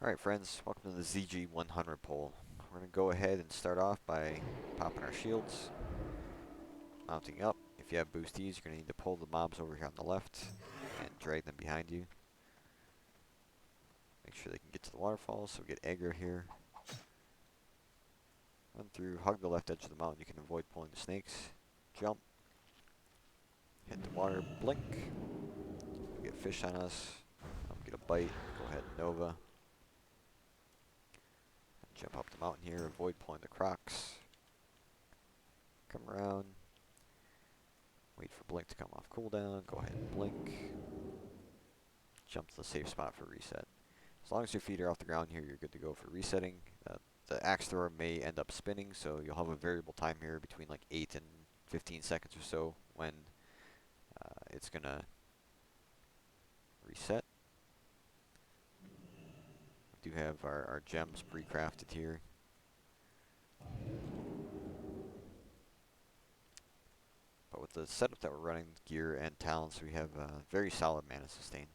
Alright friends, welcome to the ZG 100 poll. We're going to go ahead and start off by popping our shields, mounting up. If you have boosties, you're going to need to pull the mobs over here on the left and drag them behind you. Make sure they can get to the waterfall, so get aggro here. Run through, hug the left edge of the mountain, you can avoid pulling the snakes. Jump, hit the water, blink. We get fish on us, get a bite, go ahead and Nova. Jump up the mountain here, avoid pulling the Crocs. Come around, wait for blink to come off cooldown, go ahead and blink. Jump to the safe spot for reset. As long as your feet are off the ground here, you're good to go for resetting. The axe thrower may end up spinning, so you'll have a variable time here between like 8 and 15 seconds or so when it's going to reset. We do have our gems pre-crafted here. But with the setup that we're running, gear and talents, we have very solid mana sustain.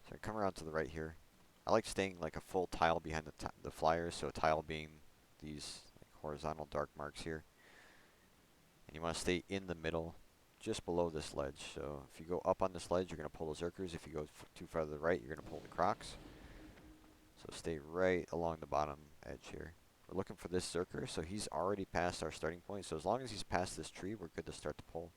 So I come around to the right here. I like staying like a full tile behind the flyers, so a tile being these like horizontal dark marks here. And you want to stay in the middle, just below this ledge. So if you go up on this ledge, you're going to pull the Zerkers. If you go too far to the right, you're going to pull the Crocs. So stay right along the bottom edge here. We're looking for this Zerker, so he's already past our starting point. So as long as he's past this tree, we're good to start to pull.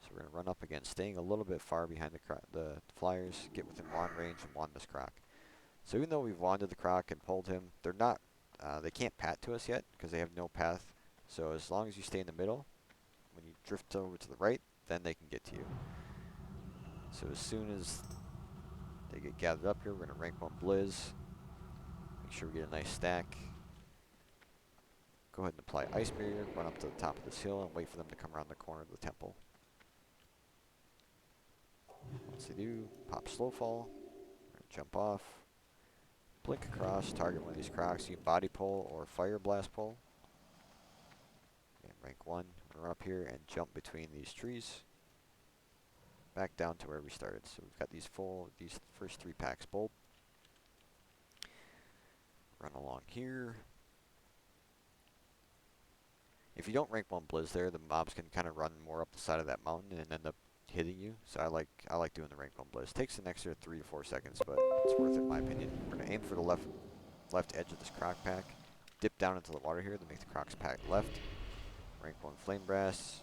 So we're going to run up again, staying a little bit far behind the flyers, get within wand range and wand this Croc. So even though we've wanded the Croc and pulled him, they're not, they can't pat to us yet because they have no path. So as long as you stay in the middle, when you drift over to the right, then they can get to you. So as soon as they get gathered up here, we're going to rank 1 Blizz. Make sure we get a nice stack. Go ahead and apply Ice Barrier, run up to the top of this hill and wait for them to come around the corner of the temple. Once they do, pop Slow Fall, jump off, blink across, target one of these Crocs. You can body pull or fire blast pull. And rank 1, we're up here and jump between these trees. Back down to where we started. So we've got these first 3 packs pulled. Run along here. If you don't rank 1 Blizz there, the mobs can kind of run more up the side of that mountain and end up hitting you. So I like doing the rank 1 Blizz. Takes an extra 3 to 4 seconds, but it's worth it in my opinion. We're gonna aim for the left edge of this Croc pack. Dip down into the water here to make the Croc's pack left. Rank 1 Flame Brass.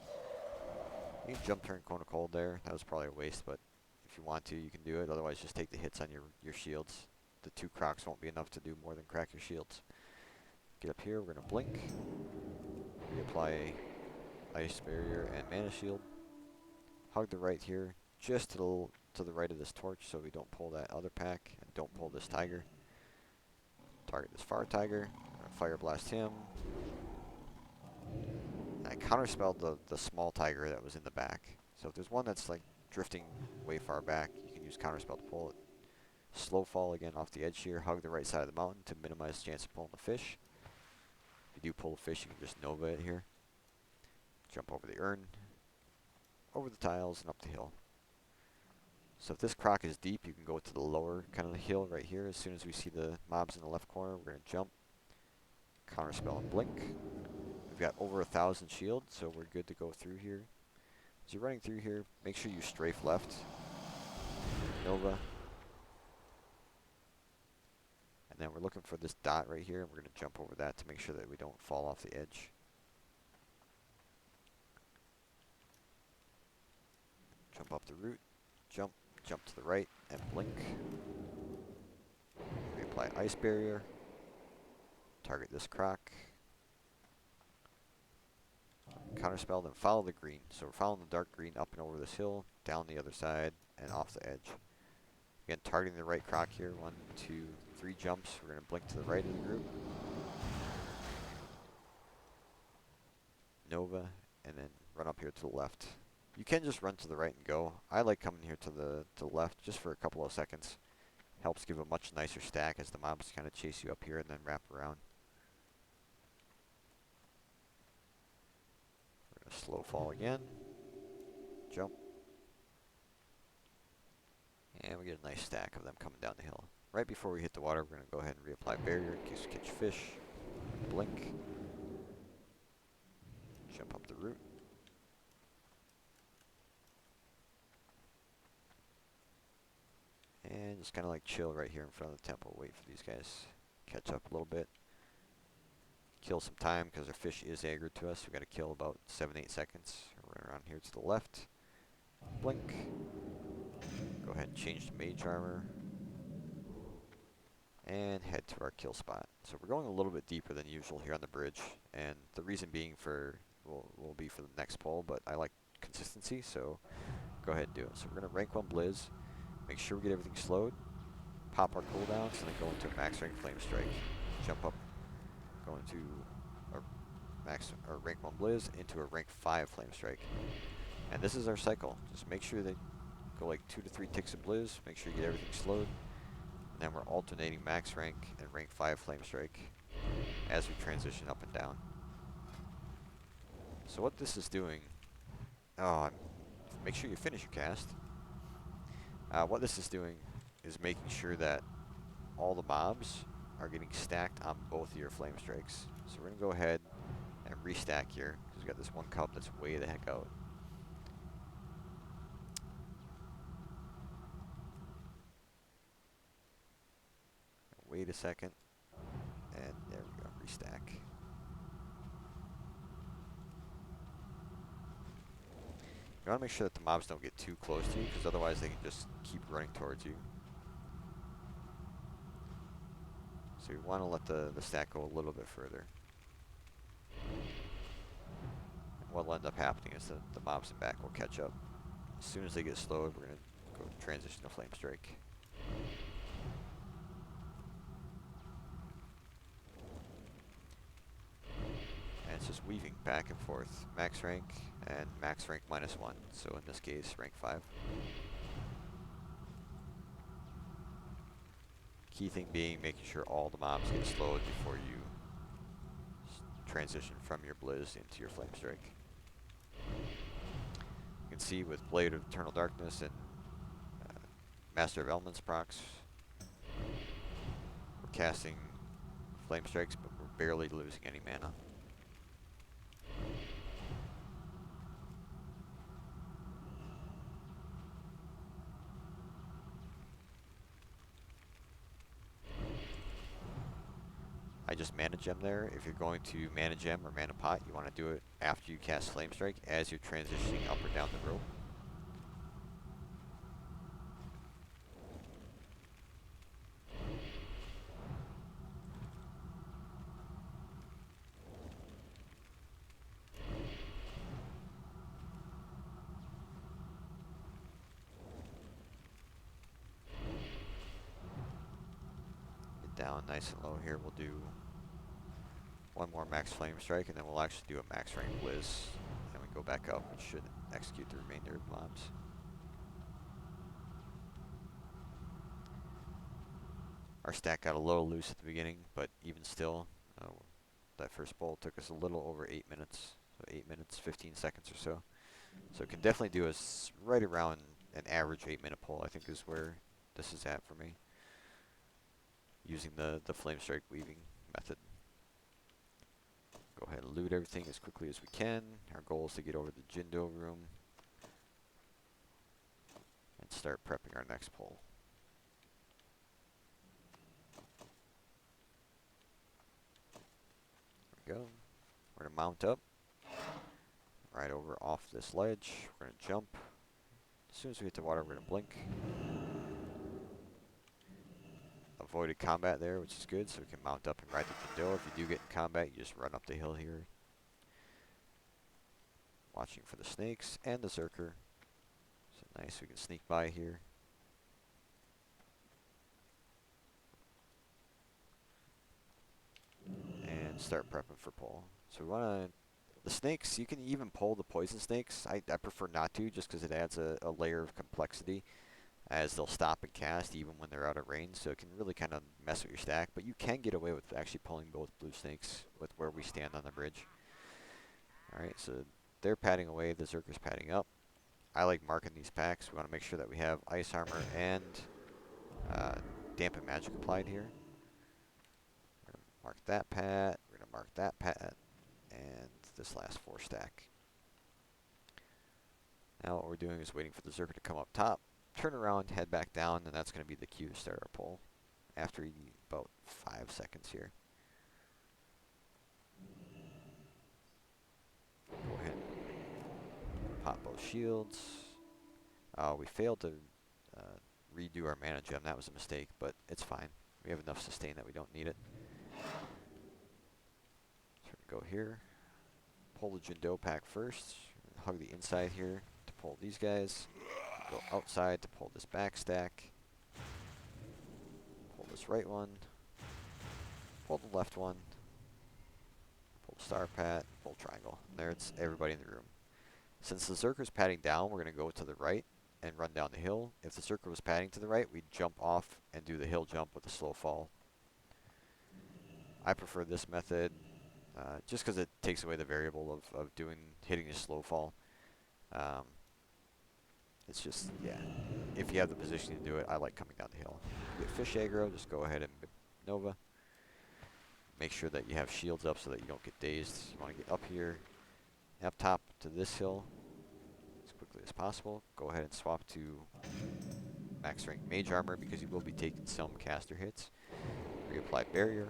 You can jump turn Cone of Cold there. That was probably a waste, but if you want to, you can do it. Otherwise, just take the hits on your shields. The 2 Crocs won't be enough to do more than crack your shields. Get up here, we're gonna blink. Reapply Ice Barrier and Mana Shield. Hug the right here, just to the right of this torch, so we don't pull that other pack and don't pull this tiger. Target this far tiger. Fire blast him. I counterspelled the small tiger that was in the back. So if there's one that's like drifting way far back, you can use counterspell to pull it. Slow fall again off the edge here. Hug the right side of the mountain to minimize the chance of pulling the fish. If you do pull the fish, you can just Nova it here. Jump over the urn, over the tiles, and up the hill. So if this Croc is deep, you can go to the lower kind of the hill right here. As soon as we see the mobs in the left corner, we're going to jump, counterspell, and blink. We've got over 1,000 shields, so we're good to go through here. As you're running through here, make sure you strafe left. Nova. And then we're looking for this dot right here, and we're going to jump over that to make sure that we don't fall off the edge. Jump up the root, jump to the right, and blink. We apply Ice Barrier. Target this Croc. Counterspell, then follow the green. So we're following the dark green up and over this hill, down the other side, and off the edge. Again, targeting the right Croc here. 1, 2, 3 jumps. We're going to blink to the right of the group. Nova, and then run up here to the left. You can just run to the right and go. I like coming here to the left just for a couple of seconds. Helps give a much nicer stack as the mobs kind of chase you up here and then wrap around. We're going to slow fall again. Jump. And we get a nice stack of them coming down the hill. Right before we hit the water, we're going to go ahead and reapply barrier in case we catch fish. Blink. Jump up the root. And just kind of like chill right here in front of the temple. Wait for these guys to catch up a little bit. Kill some time because our fish is aggroed to us. We got to kill about 7-8 seconds. Run around here to the left. Blink. Go ahead and change to mage armor. And head to our kill spot. So we're going a little bit deeper than usual here on the bridge. And the reason being will be for the next pull, but I like consistency, so go ahead and do it. So we're going to rank 1 Blizz. Make sure we get everything slowed. Pop our cooldowns, and then go into a max rank Flamestrike. Jump up, go into a rank 1 Blizz into a rank 5 Flamestrike. And this is our cycle. Just make sure that go like 2 to 3 ticks of Blizz. Make sure you get everything slowed. And then we're alternating max rank and rank 5 Flamestrike as we transition up and down. So what this is doing, make sure you finish your cast. What this is doing is making sure that all the mobs are getting stacked on both of your Flamestrikes. So we're going to go ahead and restack here, because we've got this one cup that's way the heck out. Wait a second, and there we go, restack. You want to make sure that the mobs don't get too close to you, because otherwise they can just keep running towards you. So you want to let the stack go a little bit further. And what'll end up happening is the mobs in back will catch up. As soon as they get slowed, we're going to go transition to Flamestrike. And it's just weaving back and forth. Max rank and max rank -1. So in this case, rank 5. Key thing being making sure all the mobs get slowed before you transition from your Blizz into your Flamestrike. You can see with Blade of Eternal Darkness and Master of Elements procs, we're casting Flamestrikes, but we're barely losing any mana. I just mana gem there. If you're going to mana gem or mana pot, you want to do it after you cast Flamestrike as you're transitioning up or down the rope. Get down nice and low here. We'll do one more max Flamestrike, and then we'll actually do a max rank Blizz. And we go back up, which should execute the remainder of the mobs. Our stack got a little loose at the beginning, but even still, that first bowl took us a little over 8 minutes. So 8 minutes, 15 seconds or so. So it can definitely do us right around an average 8-minute pull, I think is where this is at for me. Using the Flamestrike weaving method. Go ahead and loot everything as quickly as we can. Our goal is to get over the Jhin'do room and start prepping our next pull. There we go. We're going to mount up right over off this ledge. We're going to jump. As soon as we hit the water, we're going to blink. Avoided combat there, which is good, so we can mount up and ride the Jhin'do. If you do get in combat, you just run up the hill here. Watching for the snakes and the Zerker. So nice, we can sneak by here. And start prepping for pull. So we want to... The snakes, you can even pull the poison snakes. I prefer not to, just because it adds a layer of complexity, as they'll stop and cast even when they're out of range, so it can really kind of mess with your stack. But you can get away with actually pulling both blue snakes with where we stand on the bridge. Alright, so they're padding away, the Zerker's padding up. I like marking these packs. We want to make sure that we have ice armor and dampen magic applied here. We're going to mark that pad, we're going to mark that pad, and this last 4 stack. Now what we're doing is waiting for the Zerker to come up top, turn around, head back down, and that's going to be the cue to start our pull after about 5 seconds here. Go ahead and pop both shields. We failed to redo our mana gem. That was a mistake, but it's fine. We have enough sustain that we don't need it. So we're going to go here. Pull the Jhin'do pack first. Hug the inside here to pull these guys. Go outside to pull this back stack. Pull this right one. Pull the left one. Pull the star pat. Pull triangle. There it's everybody in the room. Since the Zerker's padding down, we're going to go to the right and run down the hill. If the Zerker was padding to the right, we'd jump off and do the hill jump with a slow fall. I prefer this method just because it takes away the variable of hitting a slow fall. It's just, yeah, if you have the position to do it, I like coming down the hill. You get fish aggro, just go ahead and Nova. Make sure that you have shields up so that you don't get dazed. You want to get up here, up top to this hill as quickly as possible. Go ahead and swap to max rank mage armor because you will be taking some caster hits. Reapply barrier.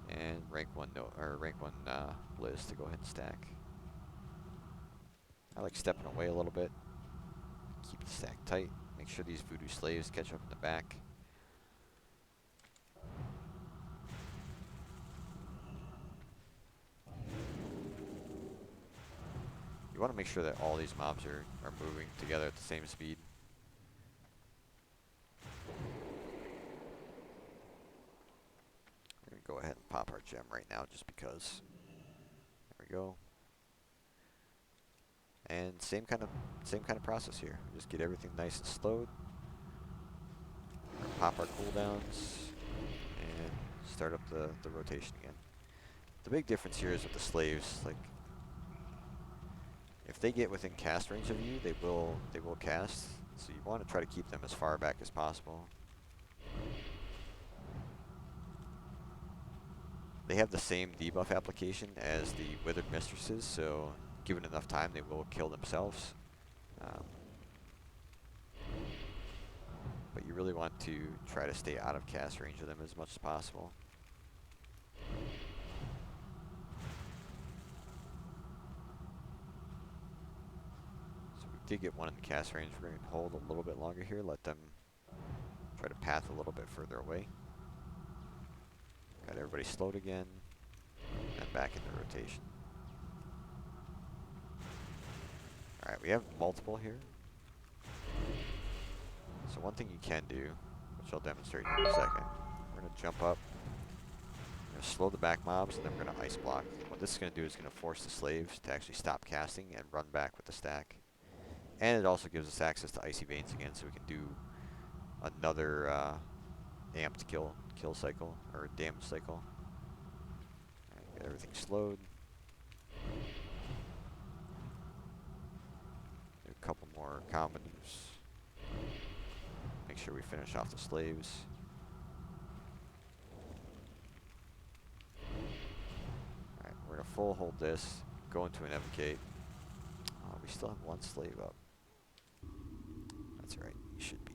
And rank 1 Blizz to go ahead and stack. I like stepping away a little bit. Keep the stack tight. Make sure these voodoo slaves catch up in the back. You want to make sure that all these mobs are moving together at the same speed. We're going to go ahead and pop our gem right now just because. There we go. And same kind of process here. Just get everything nice and slowed. Pop our cooldowns and start up the rotation again. The big difference here is with the slaves, like if they get within cast range of you, they will cast. So you want to try to keep them as far back as possible. They have the same debuff application as the Withered Mistresses, so given enough time, they will kill themselves. But you really want to try to stay out of cast range of them as much as possible. So we did get one in the cast range. We're going to hold a little bit longer here, let them try to path a little bit further away. Got everybody slowed again, and back into rotation. Alright, we have multiple here. So one thing you can do, which I'll demonstrate in a second, we're going to jump up, we're going to slow the back mobs, and then we're going to ice block. What this is going to do is going to force the slaves to actually stop casting and run back with the stack. And it also gives us access to Icy Veins again, so we can do another amped kill cycle, or damage cycle. Alright, get everything slowed. Do a couple more combos. Make sure we finish off the slaves. Alright, we're going to full hold this, go into an evocate. Oh, we still have one slave up. That's right, you should be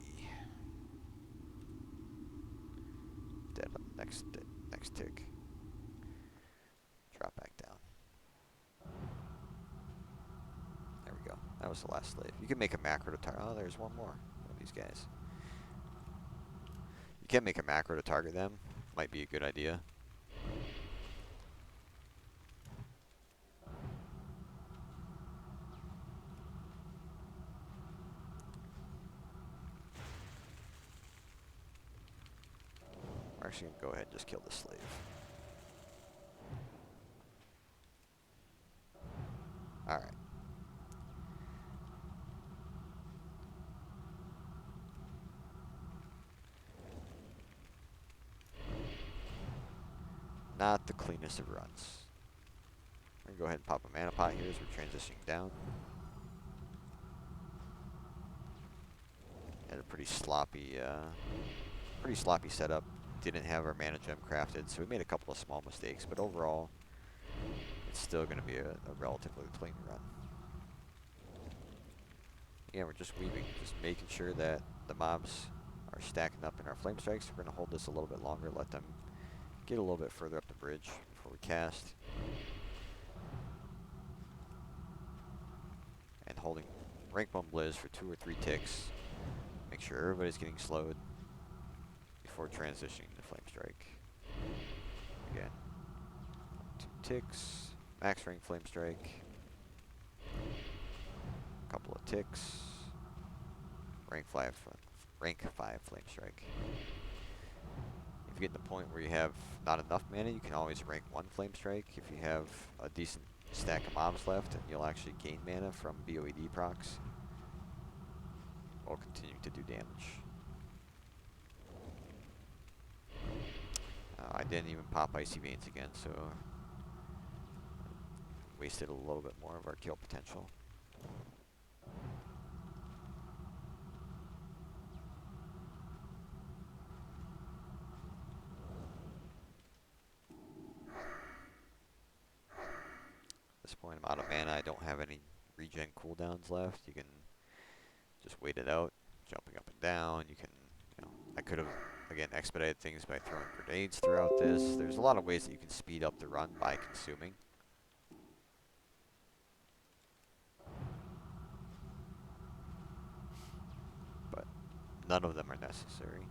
dead on the next tick. Drop back down. There we go. That was the last slave. You can make a macro to target. Oh, there's one more. One of these guys. You can make a macro to target them. Might be a good idea. We're actually going to go ahead and just kill the slave. Alright. Not the cleanest of runs. We're going to go ahead and pop a mana pot here as we're transitioning down. pretty sloppy setup. Didn't have our mana gem crafted, so we made a couple of small mistakes, but overall, it's still going to be a relatively clean run. Yeah, we're just weaving, just making sure that the mobs are stacking up in our Flamestrikes. We're going to hold this a little bit longer, let them get a little bit further up the bridge before we cast. And holding rank 1 Blizz for 2 or 3 ticks. Make sure everybody's getting slowed before transitioning to Flamestrike. Again, 2 ticks, max rank Flamestrike, a couple of ticks, rank 5 Flamestrike. If you get to the point where you have not enough mana, you can always rank 1 Flamestrike. If you have a decent stack of mobs left, and you'll actually gain mana from BOED procs, or continue to do damage. I didn't even pop Icy Veins again, so wasted a little bit more of our kill potential. At this point, I'm out of mana. I don't have any regen cooldowns left. You can just wait it out, jumping up and down. You can, I could have, again, expedited things by throwing grenades throughout this. There's a lot of ways that you can speed up the run by consuming. But none of them are necessary.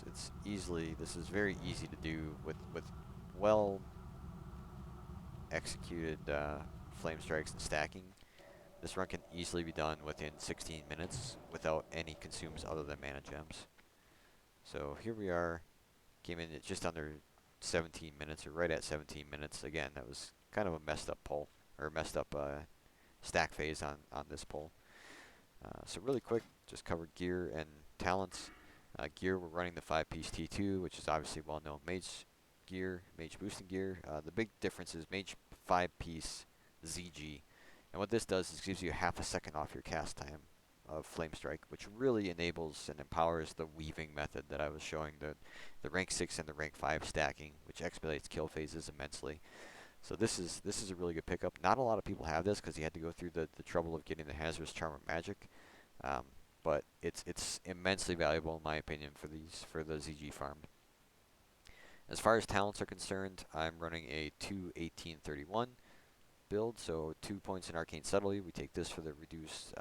It's easily, this is very easy to do with well executed flame strikes and stacking. This run can easily be done within 16 minutes without any consumes other than mana gems. So here we are, came in at just under 17 minutes, or right at 17 minutes. Again, that was kind of a messed up pull, or messed up stack phase on this pull. So really quick, just covered gear and talents. Gear, we're running the 5-piece T2, which is obviously well-known Mage gear, Mage boosting gear. The big difference is Mage 5-piece ZG. And what this does is gives you half a second off your cast time of Flamestrike, which really enables and empowers the weaving method that I was showing, the rank 6 and the rank 5 stacking, which expedites kill phases immensely. So this is a really good pickup. Not a lot of people have this because you had to go through the trouble of getting the Hazardous Charm of Magic. But it's immensely valuable in my opinion for the ZG farm. As far as talents are concerned, I'm running a 2-18-31 build, so 2 points in Arcane Subtlety. We take this for the reduced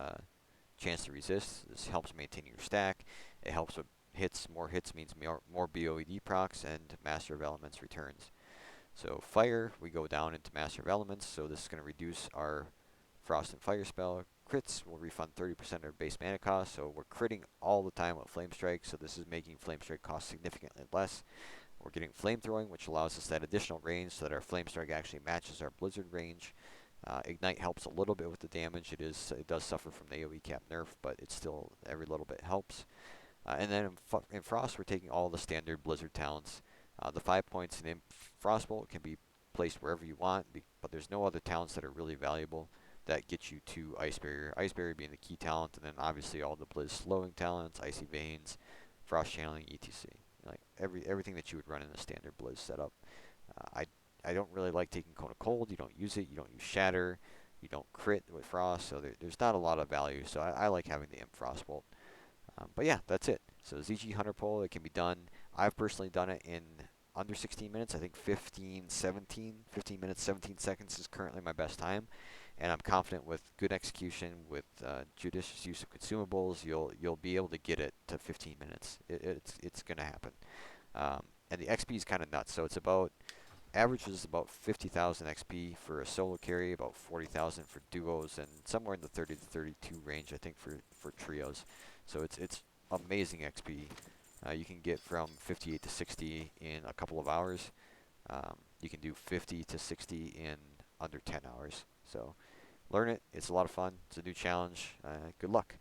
chance to resist. This helps maintain your stack. It helps with hits. More hits means more BOED procs, and Master of Elements returns. So fire, we go down into Master of Elements, so this is going to reduce our Frost and Fire spell. Crits will refund 30% of our base mana cost, so we're critting all the time with Flamestrike, so this is making Flamestrike cost significantly less. We're getting Flamethrowing, which allows us that additional range so that our Flamestrike actually matches our Blizzard range. Ignite helps a little bit with the damage. It does suffer from the AoE cap nerf, but it's still, every little bit helps. And then in Frost, we're taking all the standard Blizzard talents. The 5 points in Frostbolt can be placed wherever you want, but there's no other talents that are really valuable that get you to Ice Barrier. Ice Barrier being the key talent, and then obviously all the Blizz slowing talents, Icy Veins, Frost Channeling, etc. Like everything that you would run in a standard Blizz setup. I don't really like taking Cone of Cold. You don't use it. You don't use Shatter. You don't crit with Frost, so there's not a lot of value. So I like having the Imp Frostbolt. But yeah, that's it. So ZG Hunter Pull, it can be done. I've personally done it in under 16 minutes. I think 15 minutes, 17 seconds is currently my best time. And I'm confident with good execution, with judicious use of consumables, you'll be able to get it to 15 minutes. It's going to happen. And the XP is kind of nuts. So it's about, average is about 50,000 XP for a solo carry, about 40,000 for duos, and somewhere in the 30 to 32 range, I think, for trios. So it's amazing XP. You can get from 58 to 60 in a couple of hours. You can do 50 to 60 in under 10 hours. So learn it. It's a lot of fun. It's a new challenge. Good luck.